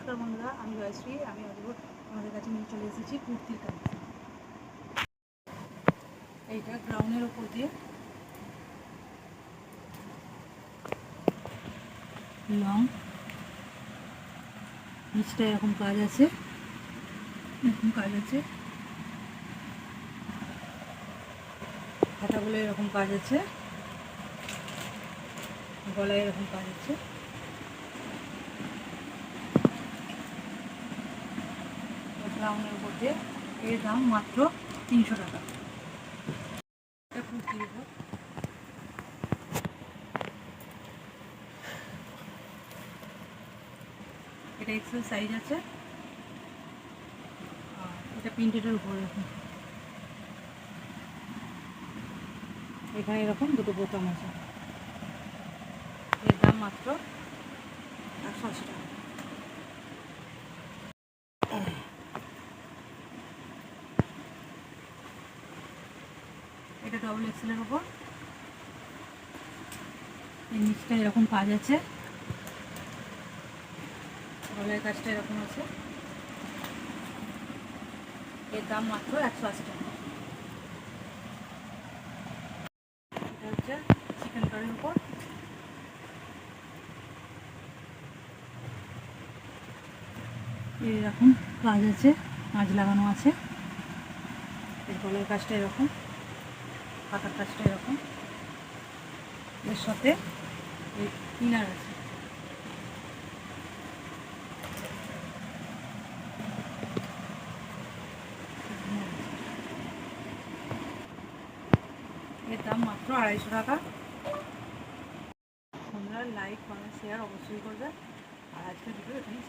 নমস্কার বন্ধুরা, আমি জয়শ্রী। আমি অজগর আমাদের কাছে নিয়ে চলে এসেছি কুর্তির কালেকশন। এইটা গ্রাউন্ডের ওপর দিয়ে লং, নিচটা এরকম কাজ আছে, হাতাগুলো এরকম কাজ আছে, গলায় এরকম কাজ আছে। গ্রাউন্ডের উপর দিয়ে এর দাম মাত্র 300 টাকা। কুর্তির উপর এটা এক্সেল সাইজ আছে, আর এটা প্রিন্টেডের উপর এরকম, এখানে এরকম দুটো বোতাম আছে। এর দাম মাত্র 180 টাকা। এটা ডবল এক্সেলের উপর, এই নিচটা এরকম কাজ আছে, গলার কাজটা এরকম আছে। এর দাম মাত্র 180 টাকা। এটা হচ্ছে চিকেন কারির উপর, এরকম কাজ আছে, কাজ লাগানো আছে। এর গলার কাজটা এরকম, হাতার কাজটা এরকম, এর সাথে এই ইনার আছে। এর দাম মাত্র 250 টাকা। তোমরা লাইক, কমেন্ট, শেয়ার অবশ্যই করবে। আর আজকের ভিডিও এখানে